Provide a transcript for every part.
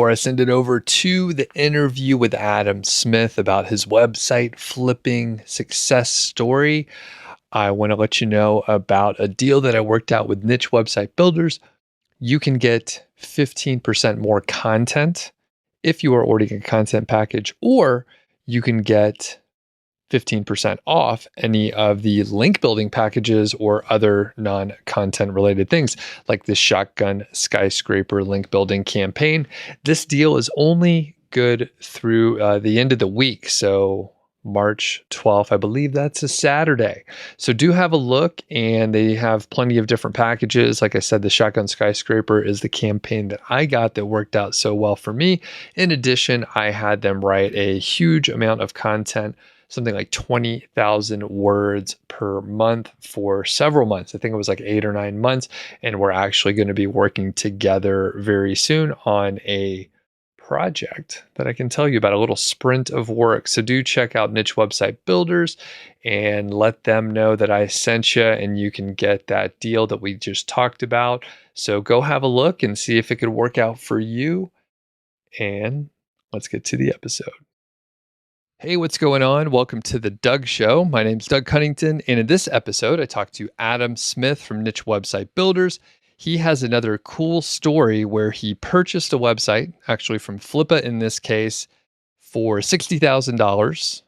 Before I send it over to the interview with Adam Smith about his website flipping success story, I want to let you know about a deal that I worked out with Niche Website Builders. You can get 15% more content if you are ordering a content package, or you can get 15% off any of the link building packages or other non-content related things like the Shotgun Skyscraper link building campaign. This deal is only good through the end of the week. So March 12th, I believe that's a Saturday. So do have a look, and they have plenty of different packages. Like I said, the Shotgun Skyscraper is the campaign that I got that worked out so well for me. In addition, I had them write a huge amount of content, something like 20,000 words per month for several months. I think it was like 8 or 9 months. And we're actually going to be working together very soon on a project that I can tell you about, a little sprint of work. So do check out Niche Website Builders and let them know that I sent you, and you can get that deal that we just talked about. So go have a look and see if it could work out for you. And let's get to the episode. Hey, what's going on? Welcome to the Doug Show. My name's Doug Cunnington, and in this episode, I talked to Adam Smith from Niche Website Builders. He has another cool story where he purchased a website, actually from Flippa in this case, for $60,000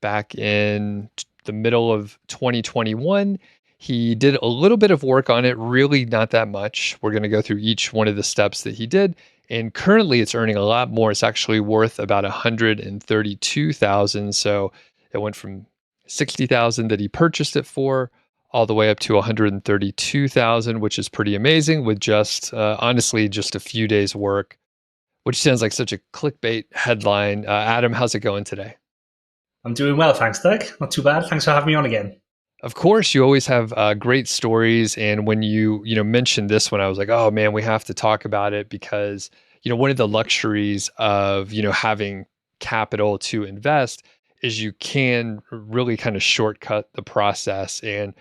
back in the middle of 2021. He did a little bit of work on it, really not that much. We're going to go through each one of the steps that he did. And currently it's earning a lot more. It's actually worth about $132,000. So it went from $60,000 that he purchased it for all the way up to $132,000, which is pretty amazing with just, honestly, just a few days work, which sounds like such a clickbait headline. Adam, how's it going today? I'm doing well, thanks, Doug. Not too bad. Thanks for having me on again. Of course, you always have great stories, and when you mentioned this one, I was like, oh man, we have to talk about it because one of the luxuries of having capital to invest is you can really kind of shortcut the process. And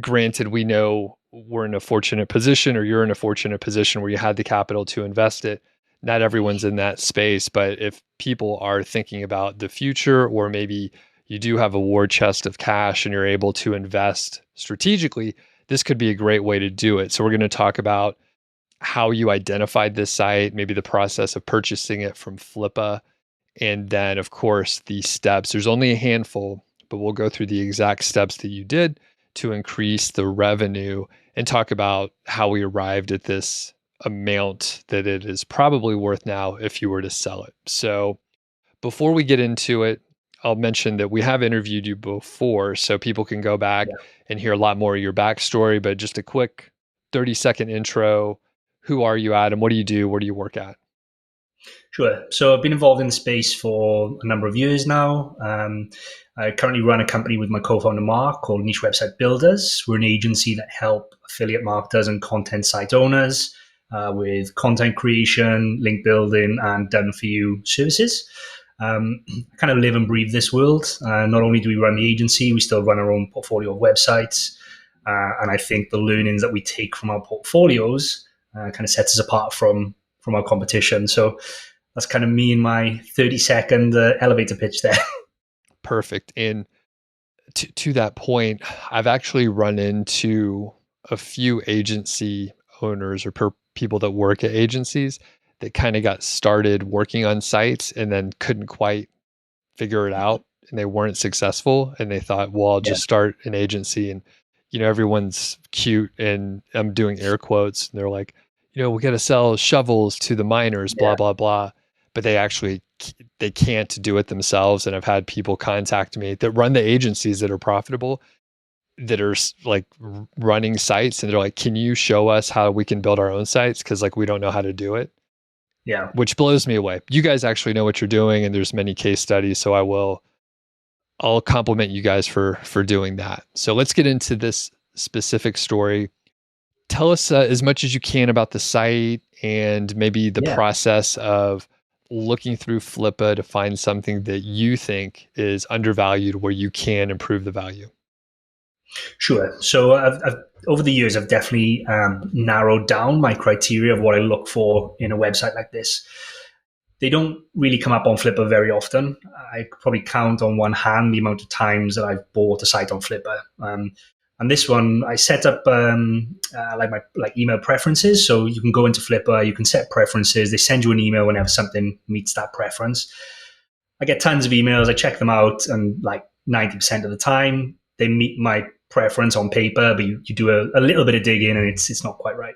granted, we know we're in a fortunate position, or you're in a fortunate position where you had the capital to invest it. Not everyone's in that space, but if people are thinking about the future, or maybe you do have a war chest of cash and you're able to invest strategically, this could be a great way to do it. So we're going to talk about how you identified this site, maybe the process of purchasing it from Flippa, and then of course the steps. There's only a handful, but we'll go through the exact steps that you did to increase the revenue and talk about how we arrived at this amount that it is probably worth now if you were to sell it. So before we get into it, I'll mention that we have interviewed you before, so people can go back and hear a lot more of your backstory, but just a quick 30-second intro. Who are you, Adam? What do you do? Where do you work at? Sure. So I've been involved in the space for a number of years now. I currently run a company with my co-founder, Mark, called Niche Website Builders. We're an agency that help affiliate marketers and content site owners with content creation, link building, and done-for-you services. I kind of live and breathe this world. Not only do we run the agency, we still run our own portfolio of websites. And I think the learnings that we take from our portfolios kind of sets us apart from our competition. So that's kind of me in my 30-second elevator pitch there. Perfect. And to that point, I've actually run into a few agency owners or people that work at agencies that kind of got started working on sites and then couldn't quite figure it out, and they weren't successful, and they thought, well, I'll just start an agency. And everyone's cute, and I'm doing air quotes, and they're like, we got to sell shovels to the miners, blah blah blah, but they can't do it themselves. And I've had people contact me that run the agencies that are profitable, that are like running sites, and they're like, can you show us how we can build our own sites, because like we don't know how to do it. Yeah. Which blows me away. You guys actually know what you're doing, and there's many case studies. So I'll compliment you guys for doing that. So let's get into this specific story. Tell us as much as you can about the site and maybe the process of looking through Flippa to find something that you think is undervalued where you can improve the value. Sure. So I've over the years, I've definitely narrowed down my criteria of what I look for in a website like this. They don't really come up on Flipper very often. I could probably count on one hand the amount of times that I've bought a site on Flipper. And this one, I set up like my email preferences. So you can go into Flipper, you can set preferences. They send you an email whenever something meets that preference. I get tons of emails. I check them out, and like 90% of the time, they meet my preference on paper, but you do a little bit of digging, and it's not quite right.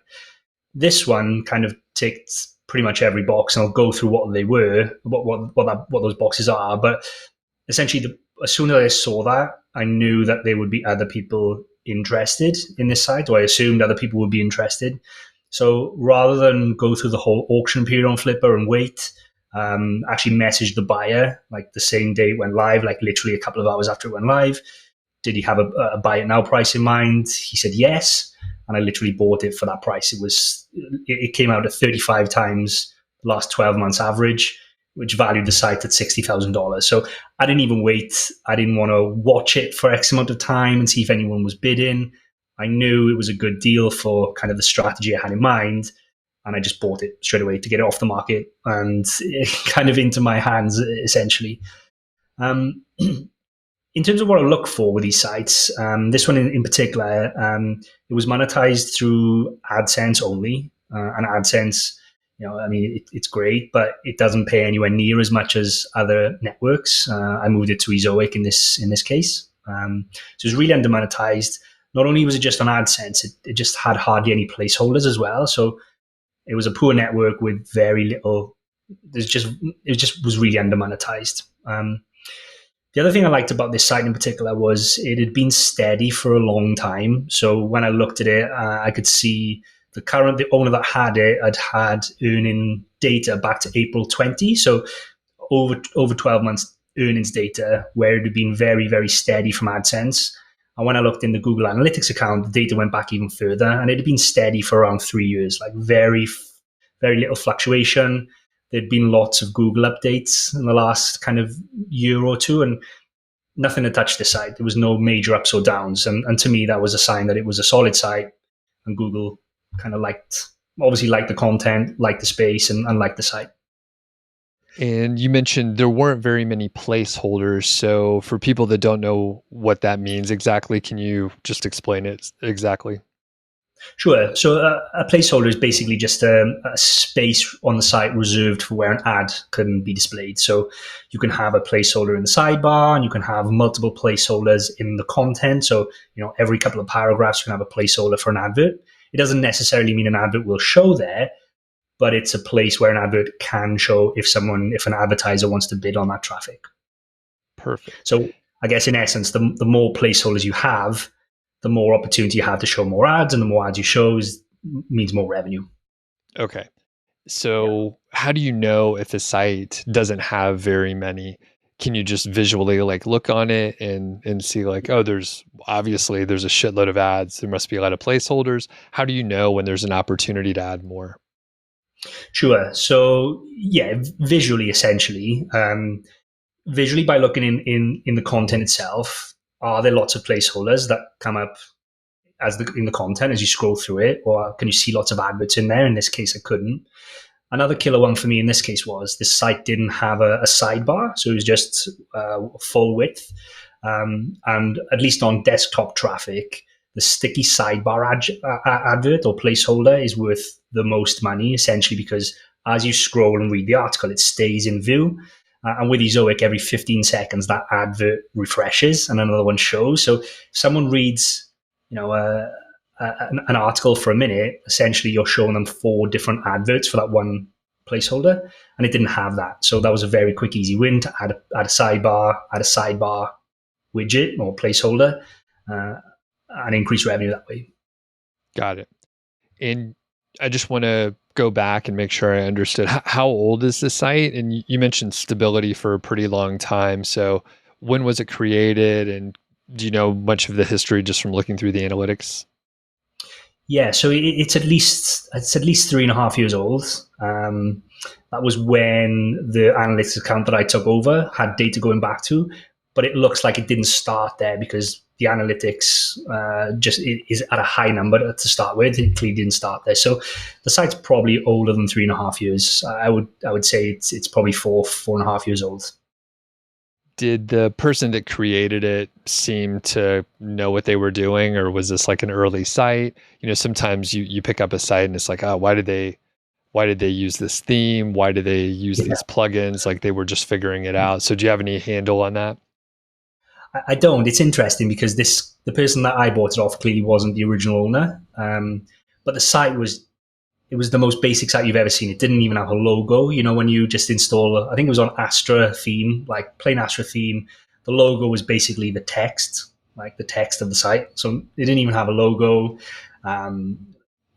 This one kind of ticked pretty much every box, and I'll go through what they were, what those boxes are. But essentially, as soon as I saw that, I knew that there would be other people interested in this site, or I assumed other people would be interested. So rather than go through the whole auction period on Flipper and wait, actually messaged the buyer like the same day it went live, like literally a couple of hours after it went live. Did he have a buy it now price in mind? He said yes, and I literally bought it for that price. It came out at 35 times the last 12 months average, which valued the site at $60,000. So I didn't even wait. I didn't want to watch it for X amount of time and see if anyone was bidding. I knew it was a good deal for kind of the strategy I had in mind, and I just bought it straight away to get it off the market and kind of into my hands, essentially. In terms of what I look for with these sites, this one in particular, it was monetized through AdSense only. And AdSense, I mean, it's great, but it doesn't pay anywhere near as much as other networks. I moved it to Ezoid in this case. So it was really under monetized. Not only was it just on AdSense, it just had hardly any placeholders as well. So it was a poor network with very little. It just was really under monetized. The other thing I liked about this site in particular was it had been steady for a long time. So when I looked at it, I could see the owner that had it had earning data back to April 20. So over 12 months earnings data where it had been very, very steady from AdSense. And when I looked in the Google Analytics account, the data went back even further, and it had been steady for around 3 years, like very, very little fluctuation. There'd been lots of Google updates in the last kind of year or two, and nothing had touched the site. There was no major ups or downs. And to me, that was a sign that it was a solid site, and Google kind of obviously liked the content, liked the space, and liked the site. And you mentioned there weren't very many placeholders. So for people that don't know what that means exactly, can you just explain it exactly? Sure. So a placeholder is basically just a space on the site reserved for where an ad can be displayed. So you can have a placeholder in the sidebar, and you can have multiple placeholders in the content. So, every couple of paragraphs you can have a placeholder for an advert. It doesn't necessarily mean an advert will show there, but it's a place where an advert can show if an advertiser wants to bid on that traffic. Perfect. So I guess in essence, the more placeholders you have, the more opportunity you have to show more ads, and the more ads you show means more revenue. Okay. So how do you know if a site doesn't have very many? Can you just visually look on it and see oh, there's a shitload of ads. There must be a lot of placeholders. How do you know when there's an opportunity to add more? Sure. So visually, essentially, visually by looking in the content itself, are there lots of placeholders that come up in the content as you scroll through it, or can you see lots of adverts in there? In this case, I couldn't. Another killer one for me in this case was this site didn't have a sidebar, so it was just full width. And at least on desktop traffic, the sticky sidebar advert or placeholder is worth the most money, essentially because as you scroll and read the article, it stays in view. And with Ezoid, every 15 seconds, that advert refreshes and another one shows. So if someone reads, an article for a minute, essentially you're showing them 4 different adverts for that one placeholder, and it didn't have that. So that was a very quick, easy win to add a sidebar widget or placeholder, and increase revenue that way. Got it. And I just want to go back and make sure I understood how old is the site? And you mentioned stability for a pretty long time. So when was it created? And do you know much of the history just from looking through the analytics? Yeah, so it's at least 3.5 years old. That was when the analytics account that I took over had data going back to, but it looks like it didn't start there because the analytics just is at a high number to start with. It clearly didn't start there. So the site's probably older than 3.5 years. I would say it's probably 4.5 years old. Did the person that created it seem to know what they were doing, or was this like an early site? Sometimes you pick up a site and it's like, oh, why did they use this theme? Why did they use Yeah. these plugins? Like they were just figuring it out. So do you have any handle on that? I don't. It's interesting because the person that I bought it off clearly wasn't the original owner. But the site was the most basic site you've ever seen. It didn't even have a logo. When you just install, I think it was on Astra theme, like plain Astra theme. The logo was basically the text, like the text of the site. So it didn't even have a logo. Um,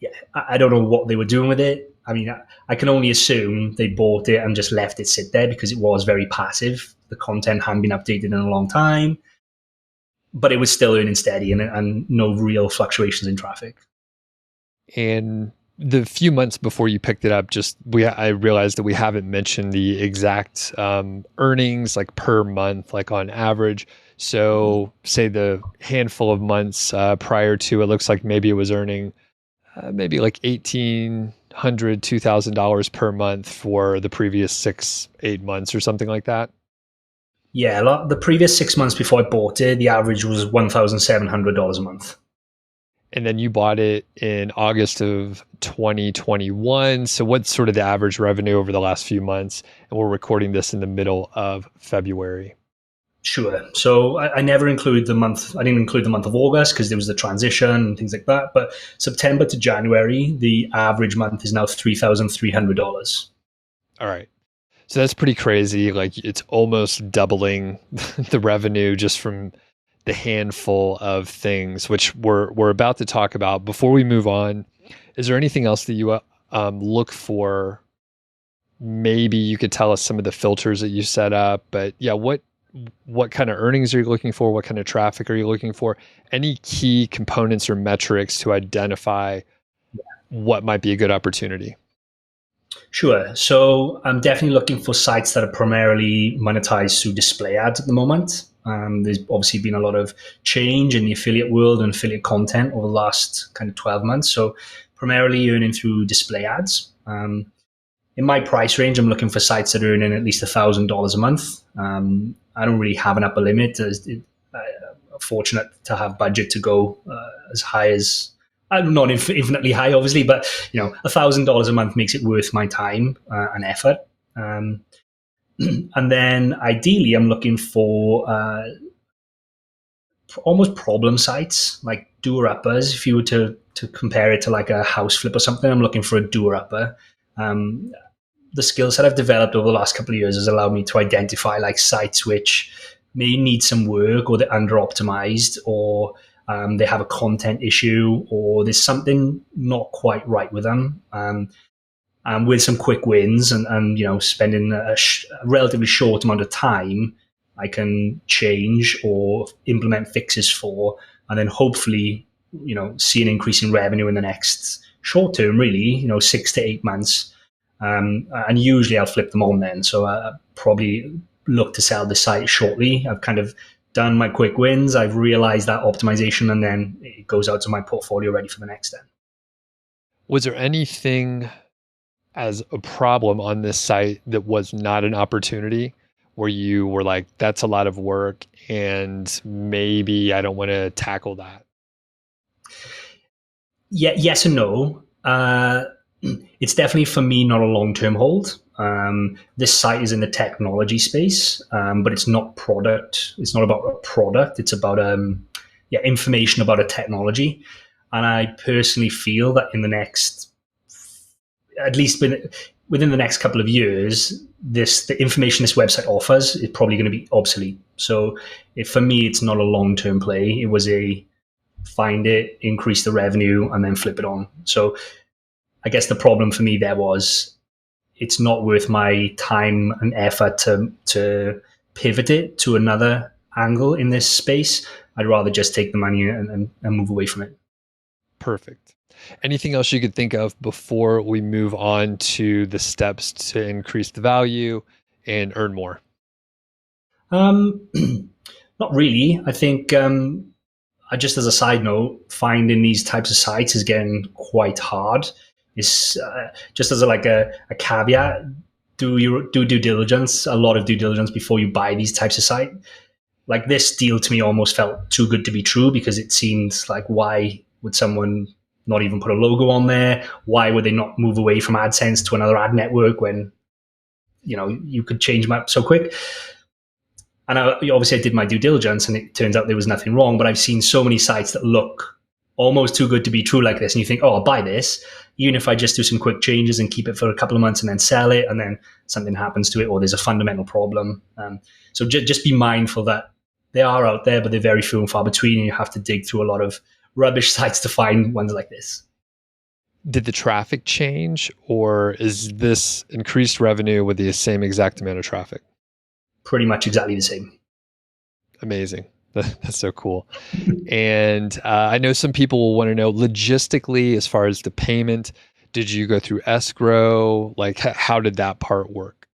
yeah, I don't know what they were doing with it. I mean, I can only assume they bought it and just left it sit there because it was very passive. The content hadn't been updated in a long time, but it was still earning steady and no real fluctuations in traffic. And the few months before you picked it up, I realized that we haven't mentioned the exact earnings, like per month, like on average. So say the handful of months prior to, it looks like maybe it was earning maybe like $1,800, $2,000 per month for the previous 6, 8 months or something like that. Yeah, the previous 6 months before I bought it, the average was $1,700 a month. And then you bought it in August of 2021. So what's sort of the average revenue over the last few months? And we're recording this in the middle of February. Sure. So I never include the month. I didn't include the month of August because there was the transition and things like that. But September to January, the average month is now $3,300. All right. So that's pretty crazy. Like it's almost doubling the revenue just from the handful of things which we're about to talk about. Before we move on, is there anything else that you look for? Maybe you could tell us some of the filters that you set up, but yeah, what kind of earnings are you looking for? What kind of traffic are you looking for? Any key components or metrics to identify what might be a good opportunity? Sure. So I'm definitely looking for sites that are primarily monetized through display ads at the moment. There's obviously been a lot of change in the affiliate world and affiliate content over the last kind of 12 months. So primarily earning through display ads. In my price range, I'm looking for sites that are earning at least $1,000 a month. I don't really have an upper limit. I'm fortunate to have budget to go as high as, I'm not infinitely high, obviously, but $1,000 a month makes it worth my time and effort. And then ideally, I'm looking for almost problem sites, like doer-uppers. If you were to compare it to like a house flip or something, I'm looking for a doer-upper. The skill set I've developed over the last couple of years has allowed me to identify like sites which may need some work, or they're under optimized, or they have a content issue, or there's something not quite right with them. And with some quick wins and spending a relatively short amount of time, I can change or implement fixes for, and then hopefully see an increase in revenue in the next short term, really 6 to 8 months. And usually I'll flip them on then. So I probably look to sell the site shortly. I've kind of done my quick wins. I've realized that optimization, and then it goes out to my portfolio ready for the next step. Was there anything as a problem on this site that was not an opportunity, where you were like, that's a lot of work and maybe I don't want to tackle that? Yeah, yes and no. It's definitely for me not a long-term hold. This site is in the technology space, but it's not product. It's not about a product. It's about information about a technology. And I personally feel that in the next, at least within the next couple of years, the information this website offers is probably going to be obsolete. So for me, it's not a long-term play. It was a find it, increase the revenue, and then flip it on. So I guess the problem for me there was it's not worth my time and effort to pivot it to another angle in this space. I'd rather just take the money and move away from it. Perfect. Anything else you could think of before we move on to the steps to increase the value and earn more? Um, Not really. I think just as a side note, finding these types of sites is getting quite hard. It's just as a caveat, do due diligence, a lot of due diligence before you buy these types of site. Like this deal to me almost felt too good to be true, because it seemed like, why would someone not even put a logo on there? Why would they not move away from AdSense to another ad network when you could change them up so quick? And obviously I did my due diligence, and it turns out there was nothing wrong. But I've seen so many sites that look almost too good to be true like this, and you think, oh, I'll buy this, even if I just do some quick changes and keep it for a couple of months and then sell it, and then something happens to it, or there's a fundamental problem. So just be mindful that they are out there, but they're very few and far between, and you have to dig through a lot of rubbish sites to find ones like this. Did the traffic change, or is this increased revenue with the same exact amount of traffic? Pretty much exactly the same. Amazing. That's so cool. And I know some people will want to know logistically, as far as the payment, did you go through escrow? Like, how did that part work?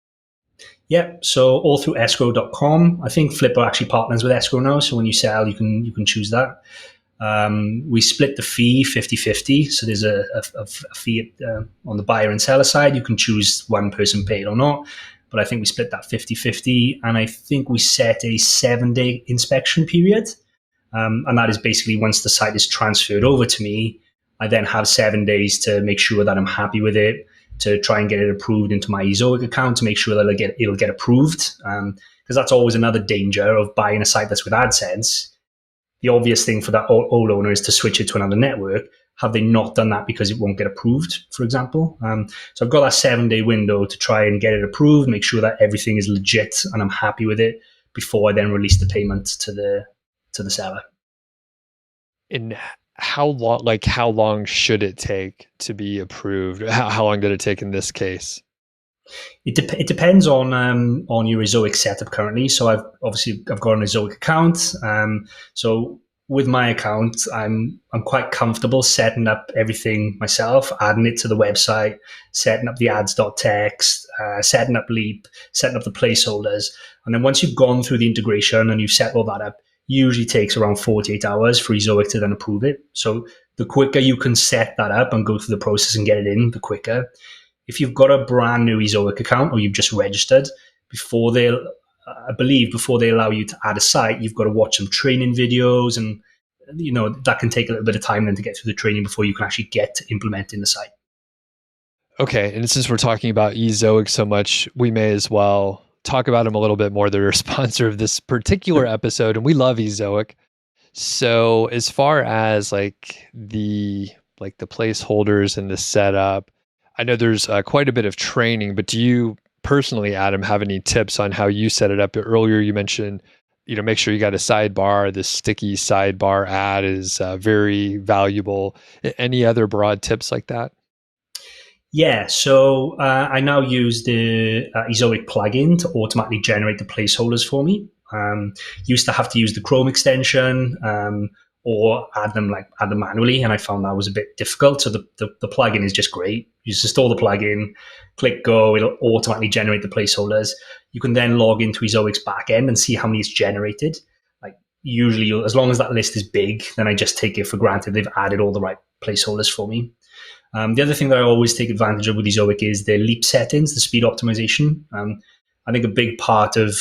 Yeah, so all through escrow.com. I think Flipper actually partners with escrow now, so when you sell, you can choose that. We split the fee 50-50, so there's a fee on the buyer and seller side. You can choose one person paid or not, but I think we split that 50-50, and I think we set a 7-day inspection period, and that is basically once the site is transferred over to me, I then have 7 days to make sure that I'm happy with it, to try and get it approved into my Ezoid account, to make sure that it'll get approved, because that's always another danger of buying a site that's with AdSense. The obvious thing for that old owner is to switch it to another network. Have they not done that because it won't get approved, for example? So I've got that 7-day window to try and get it approved, make sure that everything is legit and I'm happy with it before I then release the payment to the seller. And how long should it take to be approved? How long did it take in this case? It depends on your Ezoid setup currently. So I've got an Ezoid account. So with my account, I'm quite comfortable setting up everything myself, adding it to the website, setting up the ads.txt, setting up Leap, setting up the placeholders, and then once you've gone through the integration and you've set all that up, usually takes around 48 hours for Ezoid to then approve it. So the quicker you can set that up and go through the process and get it in, the quicker. If you've got a brand new Ezoid account or you've just registered, before they allow you to add a site, you've got to watch some training videos, and that can take a little bit of time then to get through the training before you can actually get to implementing the site. Okay, and since we're talking about Ezoid so much, we may as well talk about them a little bit more. They're a sponsor of this particular episode, and we love Ezoid. So as far as the placeholders and the setup, I know there's quite a bit of training, but do you personally, Adam, have any tips on how you set it up? Earlier you mentioned, make sure you got a sidebar. The sticky sidebar ad is very valuable. Any other broad tips like that? Yeah, so I now use the Ezoid plugin to automatically generate the placeholders for me. Used to have to use the Chrome extension or add them manually, and I found that was a bit difficult. So the plugin is just great. You just install the plugin, click go, it'll automatically generate the placeholders. You can then log into Ezoid's backend and see how many it's generated. Like usually, as long as that list is big, then I just take it for granted they've added all the right placeholders for me. The other thing that I always take advantage of with Ezoid is the Leap settings, the speed optimization. I think a big part of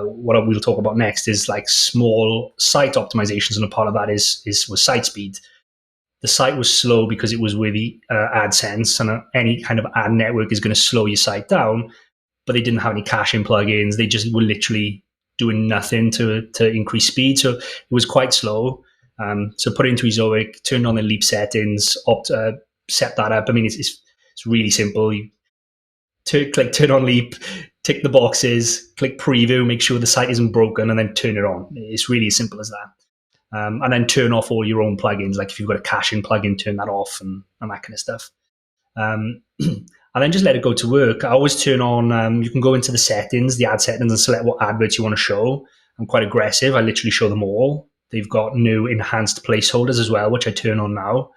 what we'll talk about next is small site optimizations, and a part of that was site speed. The site was slow because it was with the AdSense, and any kind of ad network is going to slow your site down, but they didn't have any caching plugins. They just were literally doing nothing to increase speed, so it was quite slow. So put it into Ezoid, turn on the Leap settings, set that up. I mean, it's really simple. You turn on Leap, tick the boxes, click preview, make sure the site isn't broken, and then turn it on. It's really as simple as that. And then turn off all your own plugins. Like if you've got a caching plugin, turn that off and that kind of stuff. And then just let it go to work. I always turn on, you can go into the settings, the ad settings, and select what adverts you want to show. I'm quite aggressive. I literally show them all. They've got new enhanced placeholders as well, which I turn on now.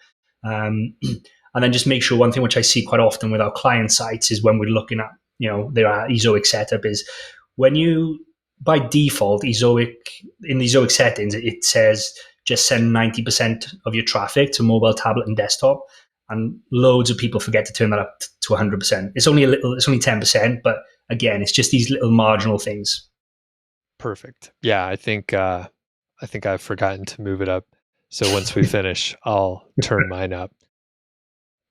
And then just make sure, one thing which I see quite often with our client sites is when we're looking at, their Ezoid setup, is when you, by default, in the Ezoid settings, it says just send 90% of your traffic to mobile, tablet, and desktop. And loads of people forget to turn that up to 100%. It's only 10%, but again, it's just these little marginal things. Perfect. Yeah, I think I've forgotten to move it up. So once we finish, I'll turn mine up.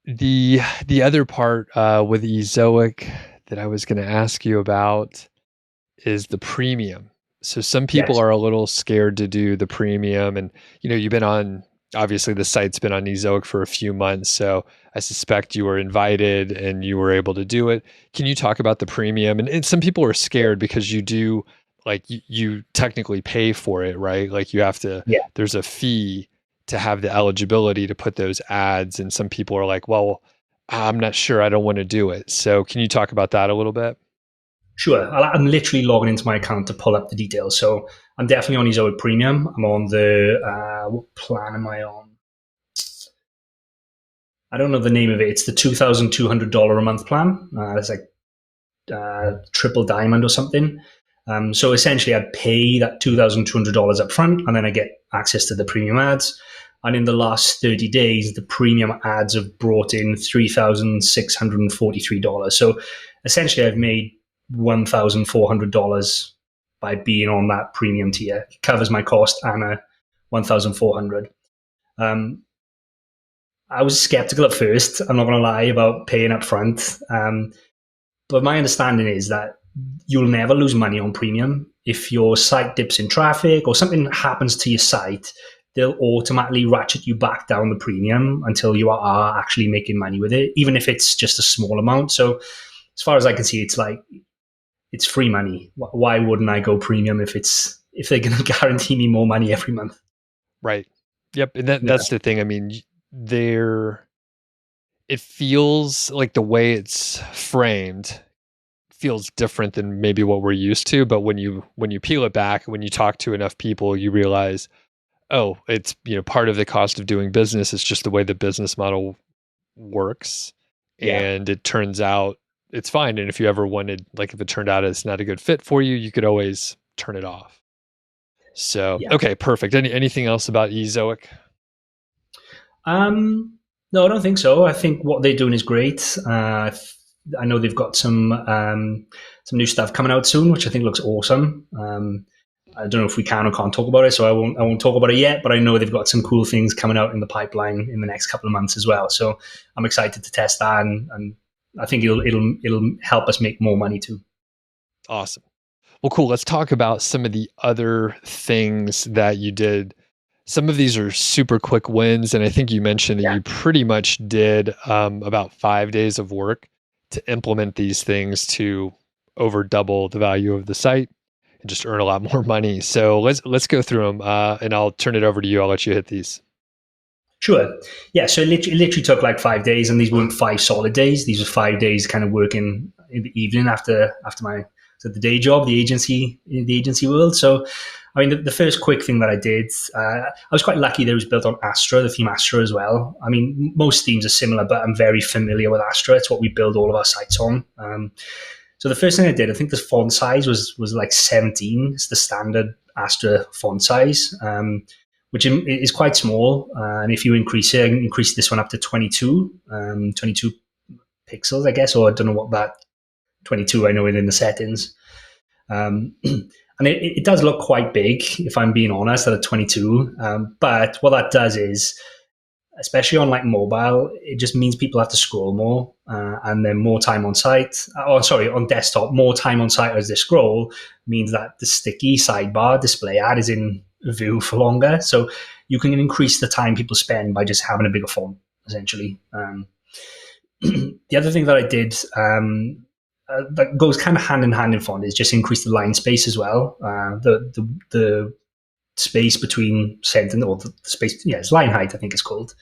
The other part with Ezoic that I was going to ask you about is the premium. So some people Yes. are a little scared to do the premium, and you've been on, obviously the site's been on Ezoic for a few months, so I suspect you were invited and you were able to do it. Can you talk about the premium? And some people are scared because you do, like, you technically pay for it, right? Like you have to, Yeah. there's a fee to have the eligibility to put those ads, and some people are like, well, I'm not sure, I don't want to do it. So can you talk about that a little bit? Sure. I'm literally logging into my account to pull up the details. So I'm definitely on Ezoid Premium. I'm on the, what plan am I on? I don't know the name of it. It's the $2,200 a month plan. It's like triple diamond or something. So essentially, I'd pay that $2,200 up front, and then I get access to the premium ads. And in the last 30 days, the premium ads have brought in $3,643. So essentially, I've made $1,400 by being on that premium tier. It covers my cost and a $1,400. I was skeptical at first. I'm not going to lie about paying up front. But my understanding is that you'll never lose money on premium. If your site dips in traffic or something happens to your site, they'll automatically ratchet you back down the premium until you are actually making money with it, even if it's just a small amount. So as far as I can see, it's like, it's free money. Why wouldn't I go premium if they're going to guarantee me more money every month? Right. Yep. And Yeah. that's the thing. I mean, there, it feels like the way it's framed feels different than maybe what we're used to. But when you peel it back, when you talk to enough people, you realize, oh, it's, part of the cost of doing business. It's just the way the business model works. Yeah. And it turns out it's fine. And if you ever wanted, like, if it turned out it's not a good fit for you, you could always turn it off. So, Yeah. okay, perfect. Anything else about Ezoic? No, I don't think so. I think what they're doing is great. I know they've got some new stuff coming out soon, which I think looks awesome. I don't know if we can or can't talk about it, so I won't talk about it yet. But I know they've got some cool things coming out in the pipeline in the next couple of months as well. So I'm excited to test that, and I think it'll help us make more money too. Awesome. Well, cool. Let's talk about some of the other things that you did. Some of these are super quick wins, and I think you mentioned that Yeah. you pretty much did about 5 days of work to implement these things to over double the value of the site and just earn a lot more money. So let's go through them, and I'll turn it over to you. I'll let you hit these. Sure. Yeah. So it literally took like 5 days, and these weren't 5 solid days. These were 5 days kind of working in the evening after my the day job, the agency world. So, I mean, the first quick thing that I did, I was quite lucky that it was built on Astra, the theme Astra as well. I mean, most themes are similar, but I'm very familiar with Astra. It's what we build all of our sites on. So the first thing I did, I think the font size was like 17. It's the standard Astra font size. Which is quite small. And if you increase this one up to 22 pixels, I guess, or I don't know what that 22, I know it in the settings. And it does look quite big, if I'm being honest, at a 22. But what that does is, especially on like mobile, it just means people have to scroll more, and then more time on site. On desktop, more time on site as they scroll means that the sticky sidebar display ad is in view for longer. So you can increase the time people spend by just having a bigger font, essentially. The other thing that I did, that goes kind of hand in hand in font, is just increase the line space as well. The space between sentence, or the space, it's line height, I think it's called.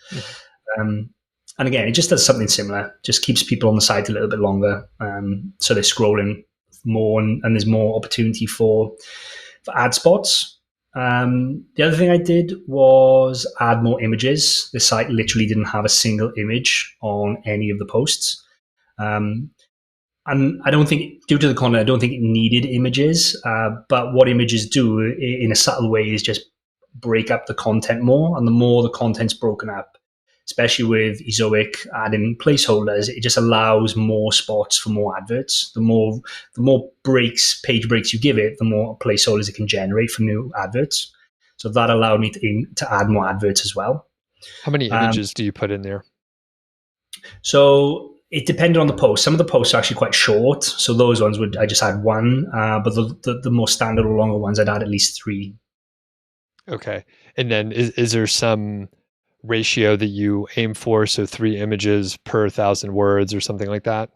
And again, it just does something similar. Just keeps people on the site a little bit longer, so they're scrolling more, and there's more opportunity for ad spots. The other thing I did was add more images. The site literally didn't have a single image on any of the posts. And I don't think, due to the content, I don't think it needed images. But what images do in a subtle way is just break up the content more, and the more the content's broken up, especially with Ezoid adding placeholders, it just allows more spots for more adverts. The more page breaks you give it, the more placeholders it can generate for new adverts. So that allowed me to add more adverts as well. How many images do you put in there? So it depended on the post. Some of the posts are actually quite short, so those ones I just add one. But the more standard or longer ones, I'd add at least 3. Okay, and then is there some ratio that you aim for? So 3 images per 1,000 words or something like that?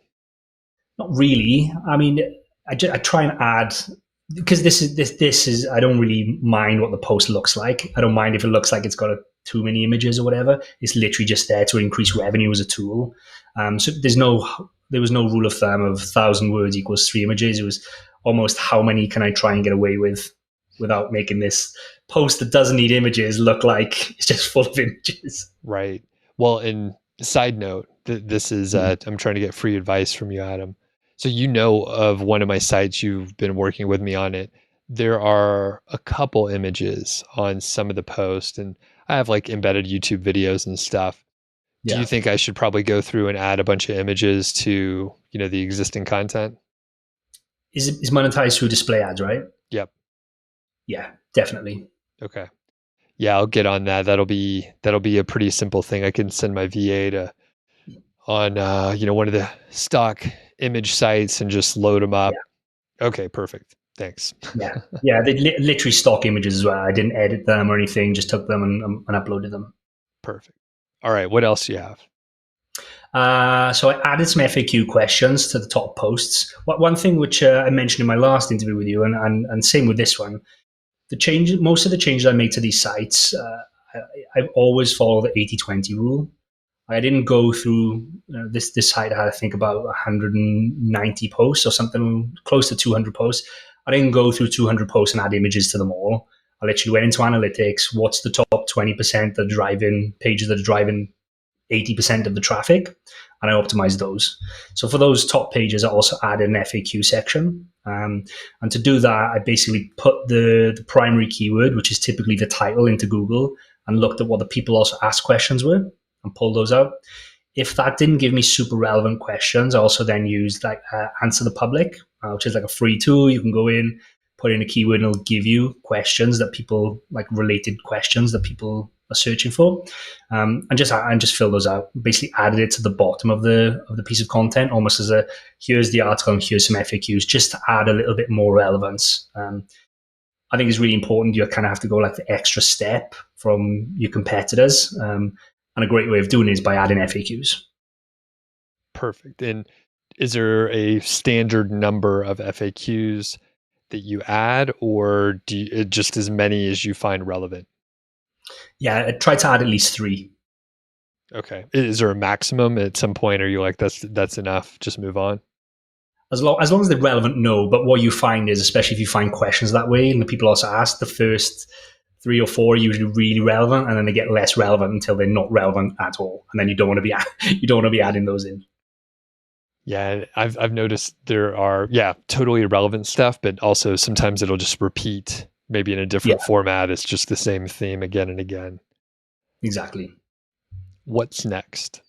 Not really. I mean, I try and add, because this is I don't really mind what the post looks like. I don't mind if it looks like it's got too many images or whatever. It's literally just there to increase revenue as a tool. So there was no rule of thumb of 1,000 words equals 3 images. It was almost how many can I try and get away with without making this post that doesn't need images look like it's just full of images. Right. Well, and side note, this is I'm trying to get free advice from you, Adam. So you know of one of my sites, you've been working with me on it. There are a couple images on some of the posts, and I have like embedded YouTube videos and stuff. Do you Yeah. think I should probably go through and add a bunch of images to, the existing content? Is monetized through display ads, right? Yep. Yeah, definitely. Okay. Yeah, I'll get on that. That'll be a pretty simple thing. I can send my VA to on one of the stock image sites and just load them up. Yeah. Okay, perfect. Thanks. Yeah. They literally stock images as well. I didn't edit them or anything. Just took them and uploaded them. Perfect. All right. What else do you have? So I added some FAQ questions to the top posts. One thing which I mentioned in my last interview with you, and same with this one, most of the changes I made to these sites, I've always followed the 80-20 rule. I didn't go through this site had I think about 190 posts or something close to 200 posts. I didn't go through 200 posts and add images to them all. I literally went into analytics. What's the top 20% that driving pages that are driving 80% of the traffic, and I optimized those. So for those top pages, I also added an FAQ section. And to do that, I basically put the primary keyword, which is typically the title, into Google and looked at what the people also asked questions were and pulled those out. If that didn't give me super relevant questions, I also then used Answer the Public, which is like a free tool. You can go in, put in a keyword, and it'll give you questions that people, like related questions that people are searching for, and just fill those out. Basically, added it to the bottom of the piece of content, almost as here's the article and here's some FAQs, just to add a little bit more relevance. I think it's really important. You kind of have to go like the extra step from your competitors, and a great way of doing it is by adding FAQs. Perfect. And is there a standard number of FAQs that you add, or do you, just as many as you find relevant? Yeah, I try to add at least 3. Okay. Is there a maximum at some point? Are you like, that's enough, just move on? As long as they're relevant, no. But what you find is, especially if you find questions that way, and the people also ask, the first 3 or 4 are usually really relevant, and then they get less relevant until they're not relevant at all, and then you don't want to be adding those in. Yeah, I've noticed there are totally irrelevant stuff, but also sometimes it'll just repeat, maybe in a different format. It's just the same theme again and again. Exactly. What's next?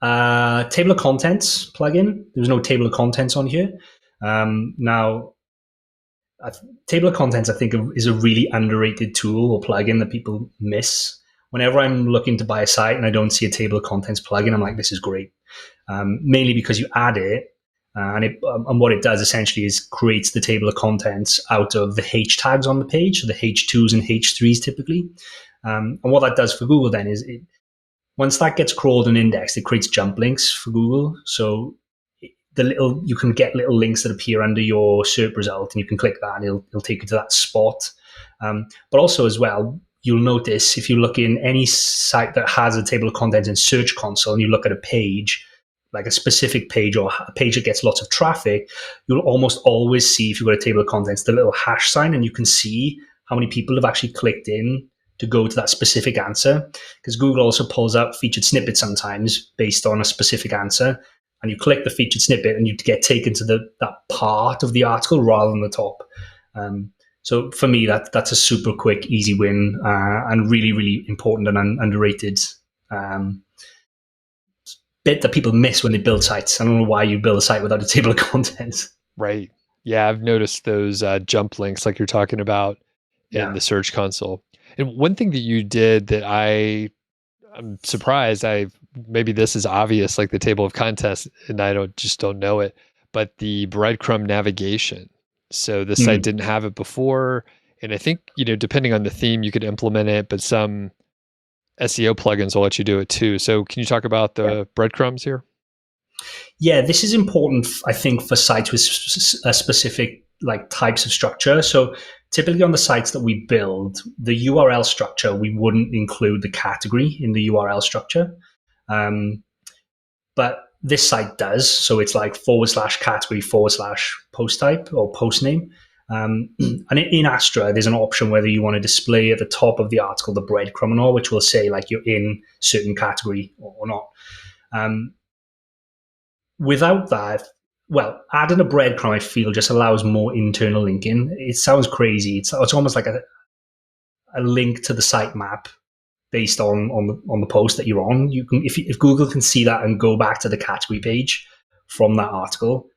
Table of contents plugin. There's no table of contents on here. Now, table of contents, I think, is a really underrated tool or plugin that people miss. Whenever I'm looking to buy a site and I don't see a table of contents plugin, I'm like, this is great. Mainly because you add it, and what it does essentially is creates the table of contents out of the H tags on the page, so the H2s and H3s typically. And what that does for Google then is once that gets crawled and indexed, it creates jump links for Google. So you can get little links that appear under your SERP result, and you can click that and it'll take you to that spot. But also as well, you'll notice if you look in any site that has a table of contents in Search Console and you look at a page, like a specific page or a page that gets lots of traffic, you'll almost always see, if you've got a table of contents, the little hash sign, and you can see how many people have actually clicked in to go to that specific answer. Because Google also pulls out featured snippets sometimes based on a specific answer, and you click the featured snippet and you get taken to that part of the article rather than the top. So for me, that's a super quick, easy win, and really, really important and underrated um, bit that people miss when they build sites. I don't know why you build a site without a table of contents. Right. Yeah, I've noticed those jump links like you're talking about in Yeah. the Search Console. And one thing that you did that I'm surprised. Maybe this is obvious, like the table of contents, and I don't know it. But the breadcrumb navigation. So the site Mm. didn't have it before, and I think depending on the theme, you could implement it. But some SEO plugins will let you do it too. So can you talk about Yeah. the breadcrumbs here? Yeah, this is important, I think, for sites with a specific like types of structure. So typically on the sites that we build, the URL structure, we wouldn't include the category in the URL structure. But this site does. So it's like /category /post type or post name. And in Astra, there's an option whether you want to display at the top of the article the breadcrumb or not, which will say like you're in certain category or not. Um, Without that, well, adding a breadcrumb, I feel, just allows more internal linking. It sounds crazy. It's almost like a link to the sitemap based on the post that you're on. You can if Google can see that and go back to the category page from that article.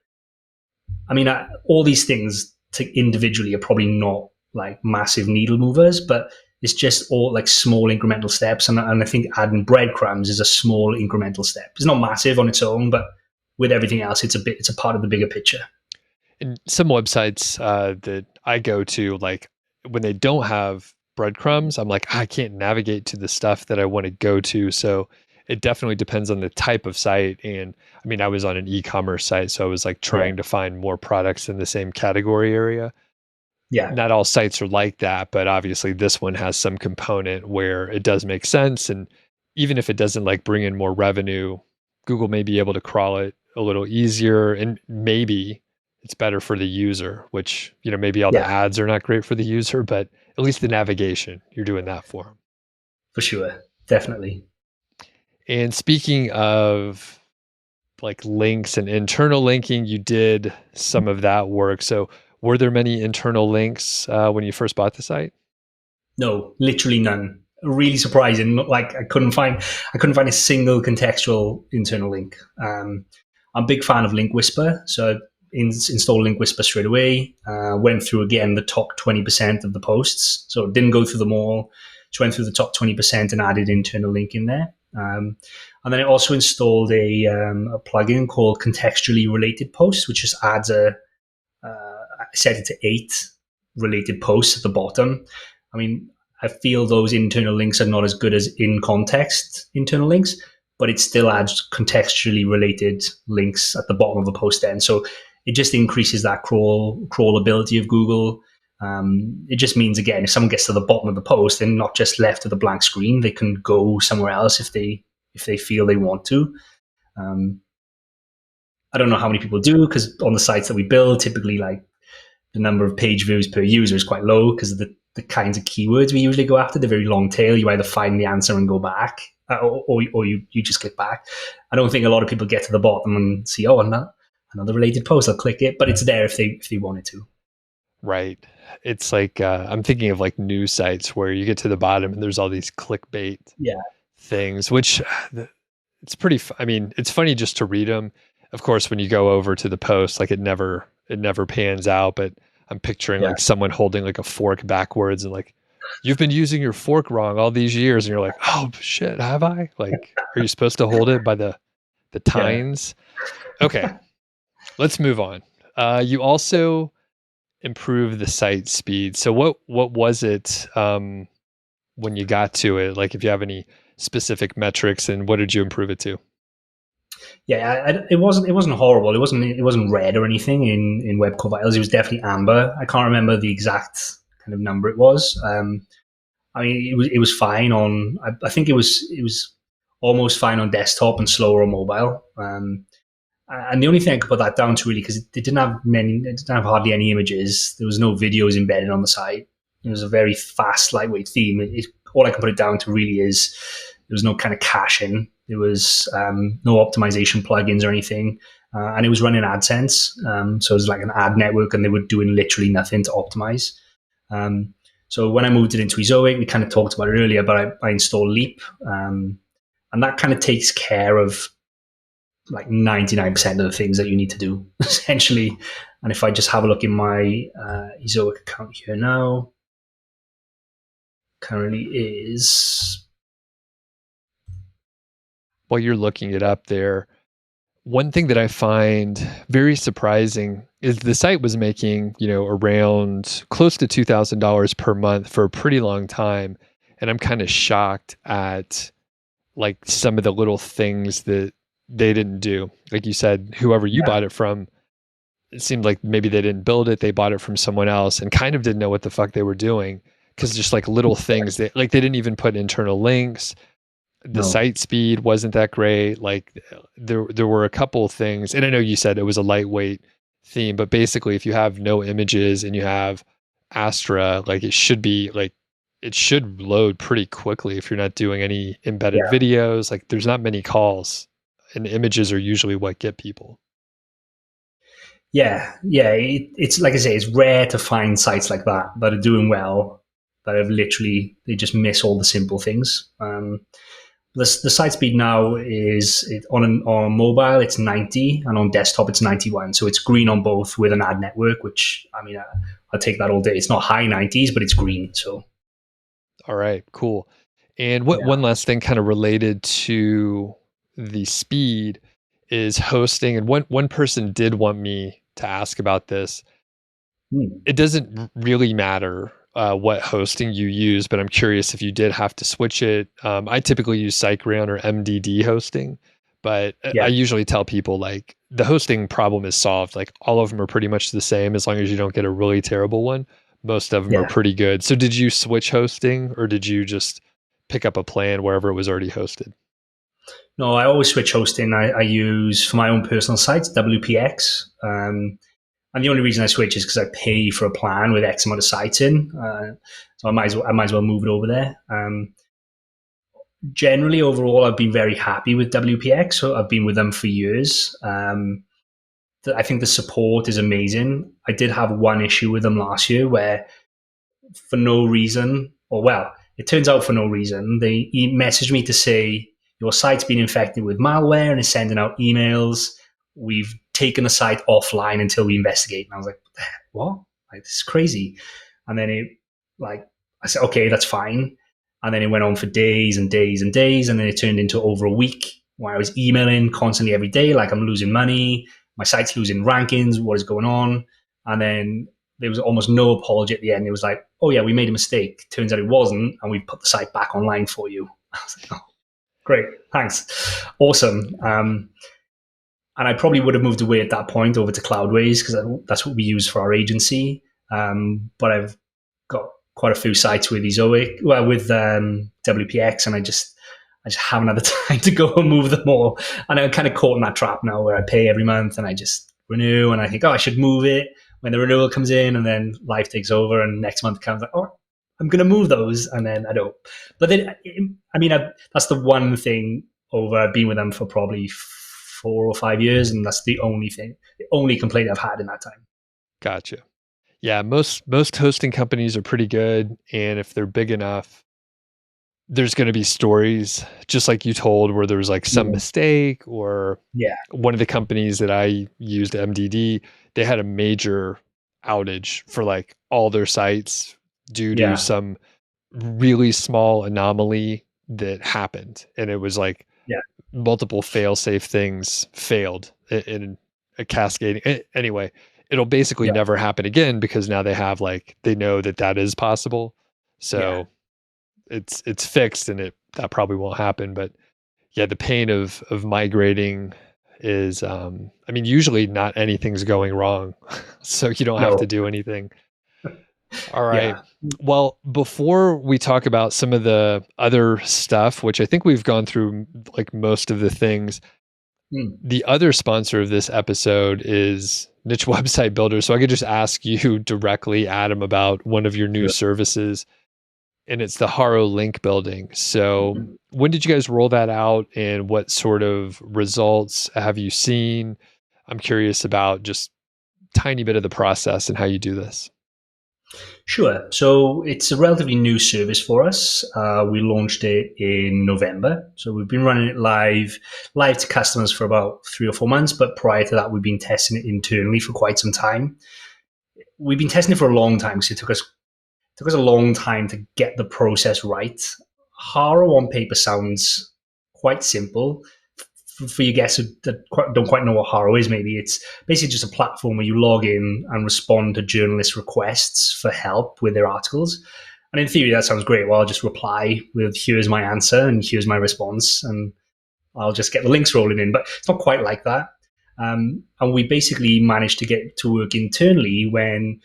I mean, all these things individually are probably not like massive needle movers, but it's just all like small incremental steps. And I think adding breadcrumbs is a small incremental step. It's not massive on its own, but with everything else, it's a part of the bigger picture. And some websites that I go to, like when they don't have breadcrumbs, I'm like, I can't navigate to the stuff that I want to go to. So it definitely depends on the type of site. And I mean, I was on an e-commerce site, so I was like Yeah. trying to find more products in the same category area. Yeah. Not all sites are like that, but obviously this one has some component where it does make sense. And even if it doesn't like bring in more revenue, Google may be able to crawl it a little easier, and maybe it's better for the user, which, maybe all the Yeah, ads are not great for the user, but at least the navigation, you're doing that for them. for sure. Definitely. And speaking of like links and internal linking, you did some of that work. So were there many internal links when you first bought the site? No, literally none. Really surprising. Like I couldn't find a single contextual internal link. I'm a big fan of Link Whisper, so I installed Link Whisper straight away. Went through again the top 20% of the posts, so didn't go through them all. Just went through the top 20% and added internal link in there. And then I also installed a plugin called Contextually Related Posts, which just adds I set it to 8 related posts at the bottom. I mean, I feel those internal links are not as good as in context internal links, but it still adds contextually related links at the bottom of the post then. So it just increases that crawlability of Google. It just means, again, if someone gets to the bottom of the post, they're not just left with a blank screen. They can go somewhere else if they feel they want to. I don't know how many people do, because on the sites that we build, typically like the number of page views per user is quite low because of the kinds of keywords we usually go after. They're very long tail. You either find the answer and go back, or you just click back. I don't think a lot of people get to the bottom and see, oh, another related post. I'll click it, but it's there if they wanted to. Right. It's like I'm thinking of like news sites where you get to the bottom and there's all these clickbait Yeah, things, which it's pretty. I mean, it's funny just to read them. Of course, when you go over to the post, like it never pans out. But I'm picturing yeah, like someone holding like a fork backwards and like, you've been using your fork wrong all these years, and you're like, oh shit, have I? Like, are you supposed to hold it by the yeah. tines? Okay, let's move on. You also improve the site speed. So what was it when you got to it? Like if you have any specific metrics, and what did you improve it to? Yeah, it wasn't horrible. It wasn't red or anything in Web Core Vitals. It was definitely amber. I can't remember the exact kind of number it was. I mean, it was fine on. I think it was almost fine on desktop and slower on mobile. And the only thing I could put that down to, really, because it didn't have hardly any images. There was no videos embedded on the site. It was a very fast, lightweight theme. All I can put it down to really is there was no kind of caching. There was no optimization plugins or anything. And it was running AdSense. So it was like an ad network, and they were doing literally nothing to optimize. So when I moved it into Ezoid, we kind of talked about it earlier, but I installed Leap, and that kind of takes care of like 99% of the things that you need to do, essentially. And if I just have a look in my Ezoic account here now, currently is... While you're looking it up there, one thing that I find very surprising is the site was making, around close to $2,000 per month for a pretty long time. And I'm kind of shocked at like some of the little things that they didn't do. Like you said, whoever you Yeah, bought it from, it seemed like maybe they didn't build it, they bought it from someone else and kind of didn't know what the fuck they were doing. Cause just like little things that like they didn't even put internal links. The no. site speed wasn't that great. Like there were a couple things, and I know you said it was a lightweight theme, but basically if you have no images and you have Astra, like it should load pretty quickly if you're not doing any embedded Yeah. videos. Like there's not many calls, and images are usually what get people. Yeah. It's like I say, it's rare to find sites like that are doing well, that have literally, they just miss all the simple things. The site speed now is on mobile it's 90 and on desktop it's 91, so it's green on both with an ad network, which I mean I'll take that all day. It's not high 90s, but it's green. So All right, cool. And what yeah. one last thing kind of related to the speed is hosting. And one person did want me to ask about this. Hmm. It doesn't really matter what hosting you use, but I'm curious if you did have to switch it. I typically use SiteGround or MDD hosting, but I Yeah. usually tell people like the hosting problem is solved. Like all of them are pretty much the same as long as you don't get a really terrible one. Most of them are Yeah. pretty good. So did you switch hosting or did you just pick up a plan wherever it was already hosted? No, I always switch hosting. I use for my own personal sites WPX. And the only reason I switch is because I pay for a plan with X amount of sites in. So I might as well move it over there. Generally, overall, I've been very happy with WPX. So I've been with them for years. I think the support is amazing. I did have one issue with them last year where, for no reason, or well, it turns out for no reason, they messaged me to say your site's been infected with malware and is sending out emails. We've taken the site offline until we investigate. And I was like, what? Like, this is crazy. And then I said, okay, that's fine. And then it went on for days and days and days. And then it turned into over a week where I was emailing constantly every day, like I'm losing money. My site's losing rankings. What is going on? And then there was almost no apology at the end. It was like, oh yeah, we made a mistake. Turns out it wasn't. And we put the site back online for you. I was like, oh, great. Thanks. Awesome. And I probably would have moved away at that point over to Cloudways because that's what we use for our agency. But I've got quite a few sites with with WPX, and I just haven't had the time to go and move them all. And I'm kind of caught in that trap now where I pay every month and I just renew, and I think, oh, I should move it when the renewal comes in, and then life takes over, and next month comes like, oh, I'm going to move those, and then I don't. But then, I mean, that's the one thing over. I've been with them for probably 4 or 5 years, and that's the only complaint I've had in that time. Gotcha. Yeah, most hosting companies are pretty good, and if they're big enough, there's going to be stories just like you told where there was like some Yeah, mistake or yeah, one of the companies that I used MDD, they had a major outage for like all their sites due to yeah, some really small anomaly that happened. And it was like yeah, multiple fail safe things failed in a cascading. Anyway, it'll basically yeah, never happen again because now they have like, they know that that is possible. yeah, So it's fixed and that probably won't happen. But yeah, the pain of migrating is I mean, usually not anything's going wrong. So you don't have to no, do anything. All right. yeah, Well, before we talk about some of the other stuff, which I think we've gone through like most of the things, mm, the other sponsor of this episode is Niche Website Builder. So I could just ask you directly, Adam, about one of your new sure. services, and it's the HARO link building. So Mhm. when did you guys roll that out and what sort of results have you seen? I'm curious about just tiny bit of the process and how you do this. Sure. So it's a relatively new service for us. We launched it in November. So we've been running it live to customers for about 3 or 4 months. But prior to that, we've been testing it internally for quite some time. We've been testing it for a long time because it took us a long time to get the process right. Haro on paper sounds quite simple. For you guys who don't quite know what Haro is, maybe it's basically just a platform where you log in and respond to journalist requests for help with their articles. And in theory, that sounds great. Well, I'll just reply with here's my answer and here's my response, and I'll just get the links rolling in. But it's not quite like that. And we basically managed to get to work internally when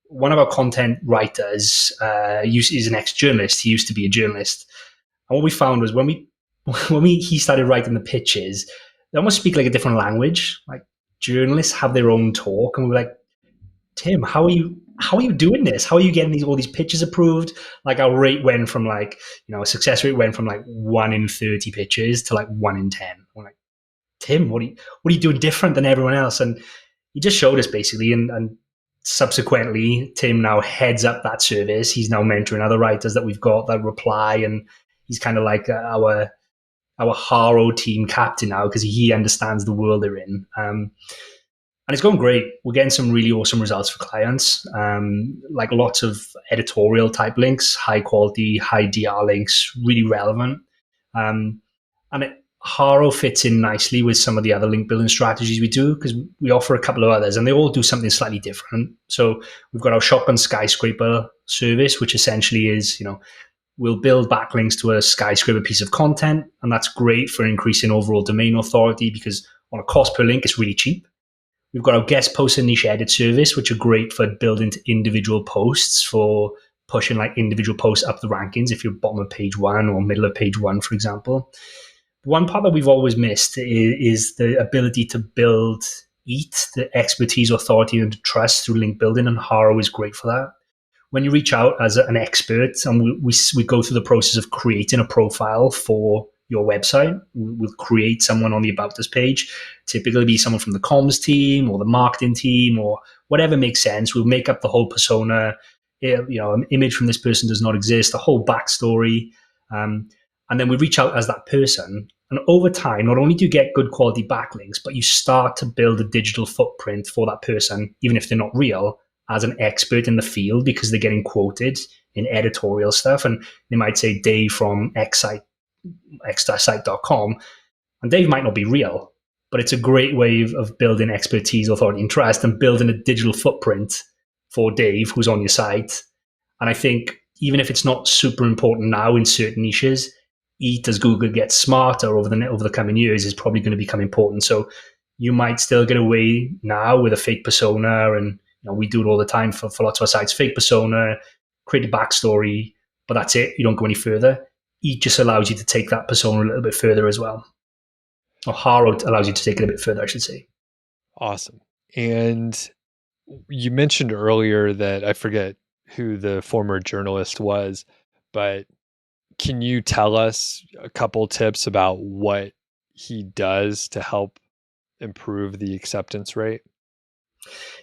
one of our content writers is an ex-journalist. He used to be a journalist. And what we found was he started writing the pitches, they almost speak like a different language. Like journalists have their own talk, and we're like, Tim, how are you doing this? How are you getting all these pitches approved? Like our rate went from a success rate went from like 1 in 30 pitches to like 1 in 10. We're like, Tim, what are you doing different than everyone else? And he just showed us basically, and subsequently, Tim now heads up that service. He's now mentoring other writers that we've got that reply, and he's kind of like our Haro team captain now because he understands the world they're in. And it's going great. We're getting some really awesome results for clients, like lots of editorial type links, high quality, high DR links, really relevant. And Haro fits in nicely with some of the other link building strategies we do because we offer a couple of others and they all do something slightly different. So we've got our shotgun skyscraper service, which essentially is, we'll build backlinks to a skyscraper piece of content. And that's great for increasing overall domain authority because on a cost per link, it's really cheap. We've got our guest post and niche edit service, which are great for building to individual posts for pushing like individual posts up the rankings if you're bottom of page 1 or middle of page 1, for example. One part that we've always missed is the ability to build the expertise, authority, and trust through link building, and Haro is great for that. When you reach out as an expert, and we go through the process of creating a profile for your website, we'll create someone on the About Us page, typically be someone from the comms team or the marketing team or whatever makes sense. We'll make up the whole persona. An image from this person does not exist, a whole backstory. And then we reach out as that person. And over time, not only do you get good quality backlinks, but you start to build a digital footprint for that person, even if they're not real, as an expert in the field because they're getting quoted in editorial stuff. And they might say Dave from x-site.com. And Dave might not be real, but it's a great way of building expertise, authority, and trust and building a digital footprint for Dave who's on your site. And I think even if it's not super important now in certain niches, as Google gets smarter over the coming years, is probably going to become important. So you might still get away now with a fake persona, and we do it all the time for lots of our sites. Fake persona, create a backstory, but that's it. You don't go any further. It just allows you to take that persona a little bit further as well. Or Haro allows you to take it a bit further, I should say. Awesome. And you mentioned earlier that I forget who the former journalist was, but can you tell us a couple tips about what he does to help improve the acceptance rate?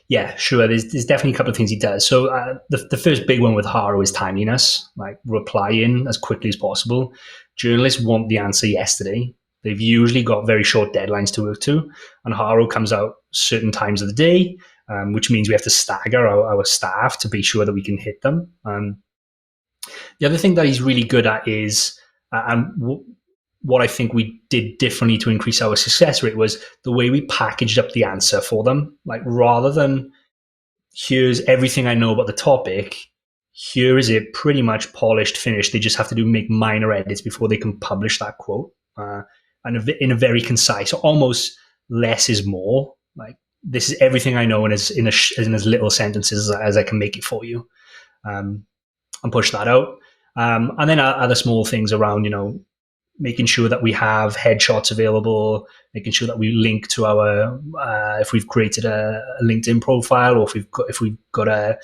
Yeah, sure. There's definitely a couple of things he does. So the first big one with Haro is timeliness, like reply in as quickly as possible. Journalists want the answer yesterday. They've usually got very short deadlines to work to, and Haro comes out certain times of the day, which means we have to stagger our staff to be sure that we can hit them. The other thing that he's really good at is, what I think we did differently to increase our success rate was the way we packaged up the answer for them. Like rather than here's everything I know about the topic, here is it pretty much polished, finished. They just have to make minor edits before they can publish that quote. And in a very concise, almost less is more. Like this is everything I know in as little sentences as I can make it for you. And push that out. And then other small things around, making sure that we have headshots available, making sure that we link to our, if we've created a LinkedIn profile, or if we've got a,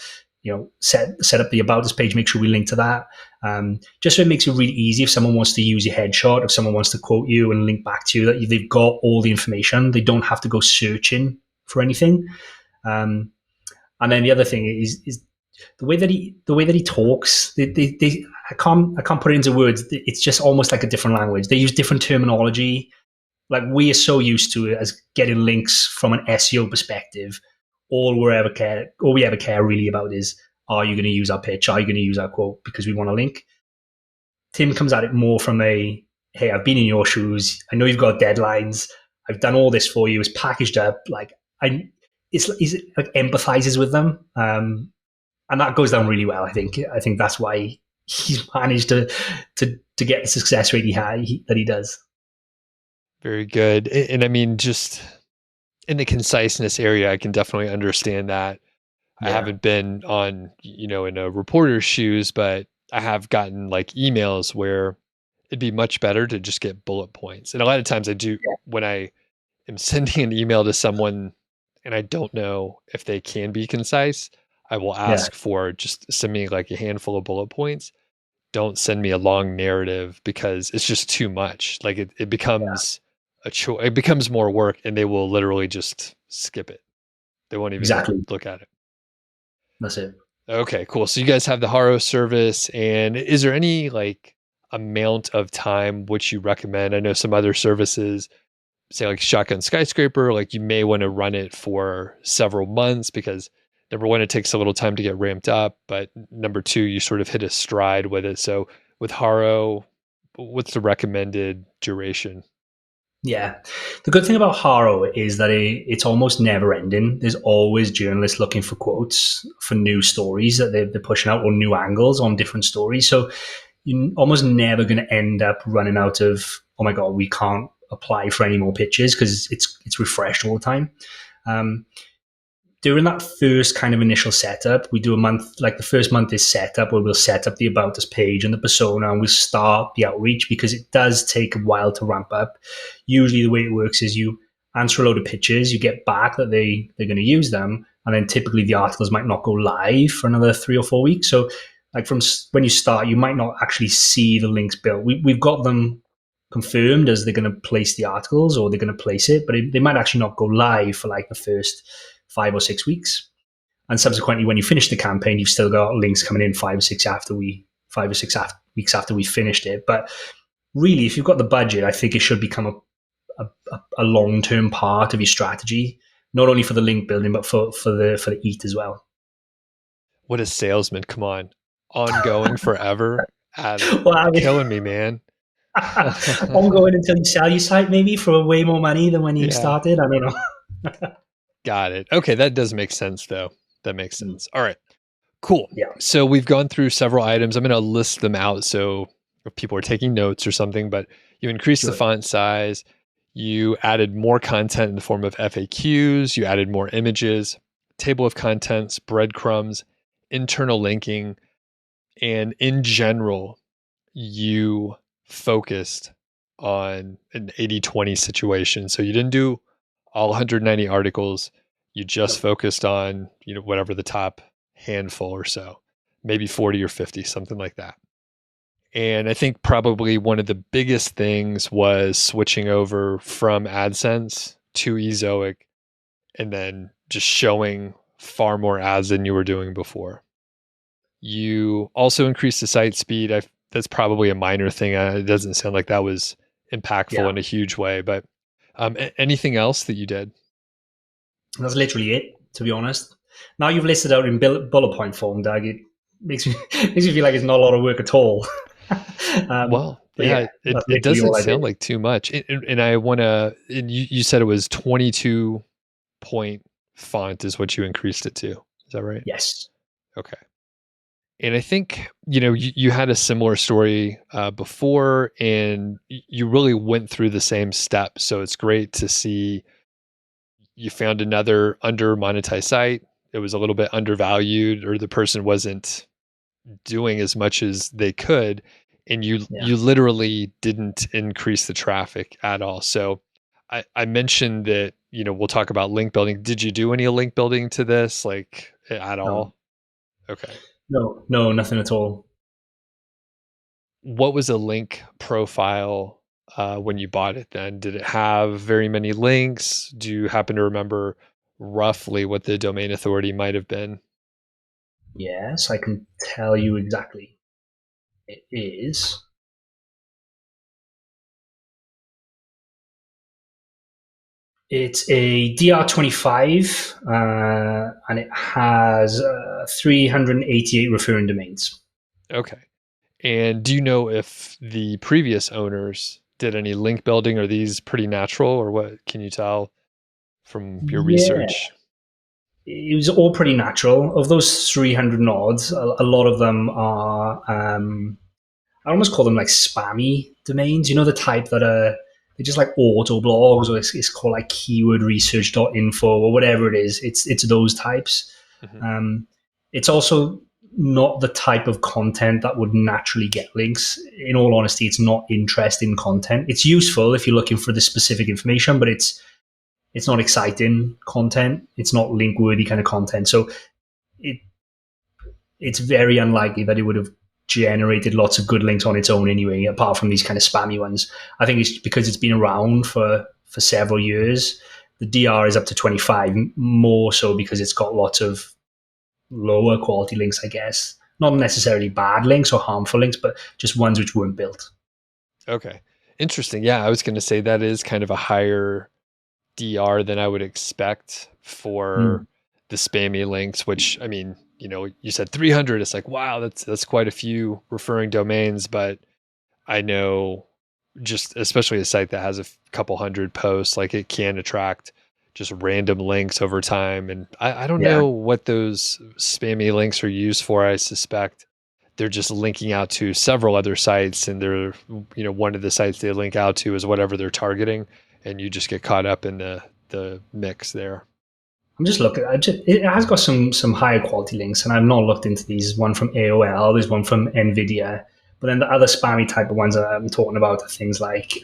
set up the About Us page, make sure we link to that. Just so it makes it really easy if someone wants to use your headshot, if someone wants to quote you and link back to you, that they've got all the information. They don't have to go searching for anything. And then the other thing is the way that he talks, I can't put it into words. It's just almost like a different language. They use different terminology. Like we are so used to it as getting links from an SEO perspective. All we ever care really about is, are you going to use our pitch? Are you going to use our quote because we want a link? Tim comes at it more from a, hey, I've been in your shoes. I know you've got deadlines. I've done all this for you. It's packaged up. Like he's like empathizes with them, and that goes down really well. I think that's why he's managed to get the success rate that he does. Very good. And I mean, just in the conciseness area, I can definitely understand that. I Yeah, haven't been on, in a reporter's shoes, but I have gotten like emails where it'd be much better to just get bullet points. And a lot of times I do yeah, when I am sending an email to someone and I don't know if they can be concise, I will yeah, ask for just send me like a handful of bullet points. Don't send me a long narrative because it's just too much. Like it yeah. becomes it becomes more work and they will literally just skip it. They won't even Exactly. look at it. That's it. Okay, cool. So you guys have the Haro service, and is there any like amount of time which you recommend? I know some other services, say like Shotgun Skyscraper, like you may want to run it for several months because number one, it takes a little time to get ramped up, but number two, you sort of hit a stride with it. So with Haro, what's the recommended duration? Yeah. The good thing about Haro is that it's almost never ending. There's always journalists looking for quotes for new stories that they're pushing out or new angles on different stories. So you're almost never going to end up running out of, oh my God, we can't apply for any more pitches because it's refreshed all the time. Um, During that first kind of initial setup, we do a month, like the first month is setup where we'll set up the About Us page and the persona and we'll start the outreach because it does take a while to ramp up. Usually the way it works is you answer a load of pitches, you get back that they're going to use them, and then typically the articles might not go live for another 3 or 4 weeks. So like from when you start, you might not actually see the links built. We've got them confirmed as they're going to place the articles or they're going to place it, but they might actually not go live for like the first 5 or 6 weeks. And subsequently, when you finish the campaign, you've still got links coming in 5 or 6 weeks after we finished it. But really, if you've got the budget, I think it should become a long term part of your strategy, not only for the link building but for the EAT as well. What a salesman. Come on. Ongoing forever. Adam, Well, I you're mean, killing me, man. ongoing until you sell your site, maybe for way more money than when you Yeah. started. I don't know. Got it. Okay, that does make sense though. That makes sense. All right. Cool. Yeah, So we've gone through several items. I'm going to list them out so if people are taking notes or something, but you increased the sure. font size, you added more content in the form of FAQs, you added more images, table of contents, breadcrumbs, internal linking, and in general, you focused on an 80-20 situation. So you didn't do all 190 articles. You just Yep. focused on, whatever the top handful or so, maybe 40 or 50, something like that. And I think probably one of the biggest things was switching over from AdSense to Ezoic and then just showing far more ads than you were doing before. You also increased the site speed. That's probably a minor thing. It doesn't sound like that was impactful Yeah, in a huge way, but anything else that you did? that's literally it. To be honest, now you've listed out in bullet point form, Doug. It makes me makes me feel like it's not a lot of work at all. Well, But yeah, yeah, it, that's it literally doesn't all I sound did. like too much. And I want to, you said it was 22 point font is what you increased it to. Is that right? Yes. Okay. And I think, you had a similar story before and you really went through the same steps. So it's great to see you found another under monetized site. It was a little bit undervalued or the person wasn't doing as much as they could. And you Yeah. you literally didn't increase the traffic at all. So I mentioned that, we'll talk about link building. Did you do any link building to this like at No. all? Okay. No. No. Nothing at all. What was a link profile when you bought it then? Did it have very many links? Do you happen to remember roughly what the domain authority might have been? Yes, I can tell you exactly. It is. It's a DR25, and it has 388 referring domains. Okay. And do you know if the previous owners did any link building? Are these pretty natural, or what can you tell from your Yeah, research? it was all pretty natural. Of those 300 nods, a lot of them are, I almost call them like spammy domains. You know, the type that are, they're just like auto blogs, or it's called like keywordresearch.info or whatever it is. It's those types. Hmm. Um, it's also not the type of content that would naturally get links. In all honesty, it's not interesting content. It's useful if you're looking for the specific information, but it's not exciting content. It's not link worthy kind of content. So it it's very unlikely that it would have generated lots of good links on its own anyway, apart from these kind of spammy ones. I think it's because it's been around for several years. The DR is up to 25, more so because it's got lots of lower quality links, I guess. Not necessarily bad links or harmful links, but just ones which weren't built. Okay. Interesting. Yeah, I was going to say that is kind of a higher DR than I would expect for Mm. the spammy links, which I mean, you said 300. It's like, wow, that's quite a few referring domains, but I know just especially a site that has a couple hundred posts, like it can attract just random links over time. And I don't Yeah. know what those spammy links are used for. I suspect they're just linking out to several other sites, and they're, one of the sites they link out to is whatever they're targeting, and you just get caught up in the mix there. I'm just looking. It has got some higher quality links, and I've not looked into these. There's one from AOL. There's one from Nvidia. But then the other spammy type of ones that I'm talking about are things like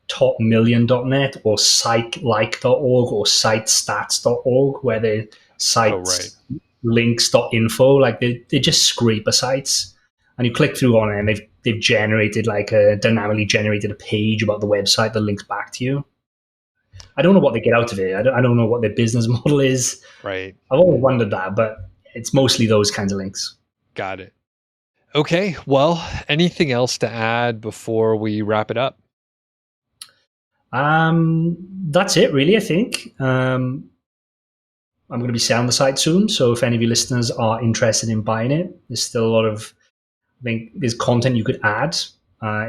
topmillion.net or sitelike.org or sitestats.org, where they Oh, right. cite links.info. Like they just scraper sites, and you click through on it, and they've generated like a dynamically generated a page about the website that links back to you. I don't know what they get out of it. I don't know what their business model is. Right. I've always wondered that, but it's mostly those kinds of links. Got it. Okay. Well, anything else to add before we wrap it up? That's it, really. I think I'm going to be selling the site soon, so if any of your listeners are interested in buying it, there's still a lot of, I think there's content you could add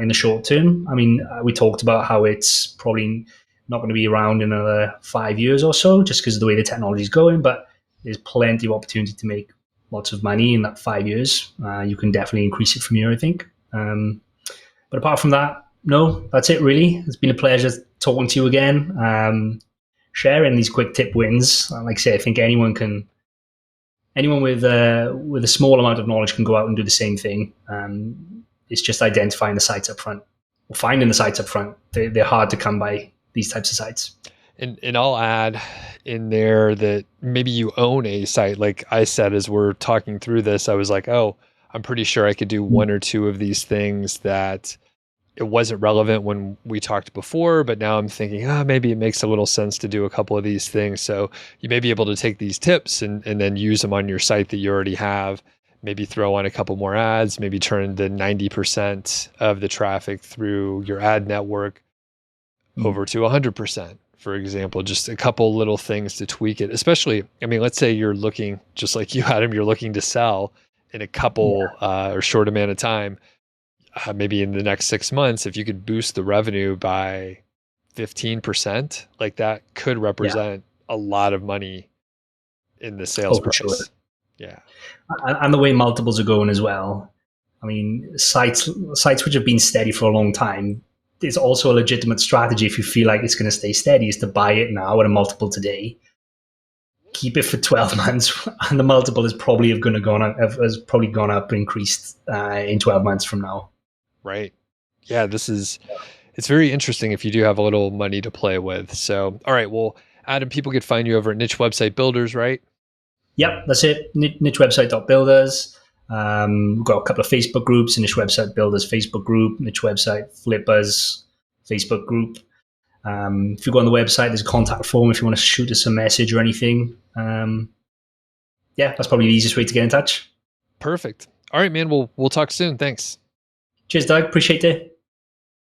in the short term. I mean, we talked about how it's probably not going to be around in another 5 years or so, just because of the way the technology is going. But there's plenty of opportunity to make lots of money in that 5 years. You can definitely increase it from here, I think. But apart from that, no, that's it really. It's been a pleasure talking to you again, sharing these quick tip wins. Like I say, I think anyone with a small amount of knowledge can go out and do the same thing. It's just identifying the sites up front or finding the sites up front. They're hard to come by, these types of sites. And I'll add in there that maybe you own a site. Like I said, as we're talking through this, I was like, oh, I'm pretty sure I could do one or two of these things that it wasn't relevant when we talked before, but now I'm thinking, maybe it makes a little sense to do a couple of these things. So you may be able to take these tips and then use them on your site that you already have. Maybe throw on a couple more ads, maybe turn the 90% of the traffic through your ad network over to 100%, for example. Just a couple little things to tweak it. Especially, I mean, let's say you're looking, just like you, Adam, you're looking to sell in a couple or short amount of time. Maybe in the next 6 months, if you could boost the revenue by 15%, like that could Yeah. represent a lot of money in the sales Oh, for sure. price. Yeah. And the way multiples are going as well. I mean, sites which have been steady for a long time. It's also a legitimate strategy if you feel like it's going to stay steady, is to buy it now at a multiple today, keep it for 12 months, and the multiple is probably going to gone up, has probably gone up, increased in 12 months from now. Right. Yeah. It's very interesting if you do have a little money to play with. So, all right. Well, Adam, people could find you over at Niche Website Builders, right? Yep, that's it. Nichewebsite.builders. We've got a couple of Facebook groups: Niche Website Builders Facebook group, Niche Website Flippers Facebook group. If you go on the website, there's a contact form if you want to shoot us a message or anything. Yeah, that's probably the easiest way to get in touch. Perfect. All right, man. We'll talk soon. Thanks. Cheers, Doug. Appreciate it.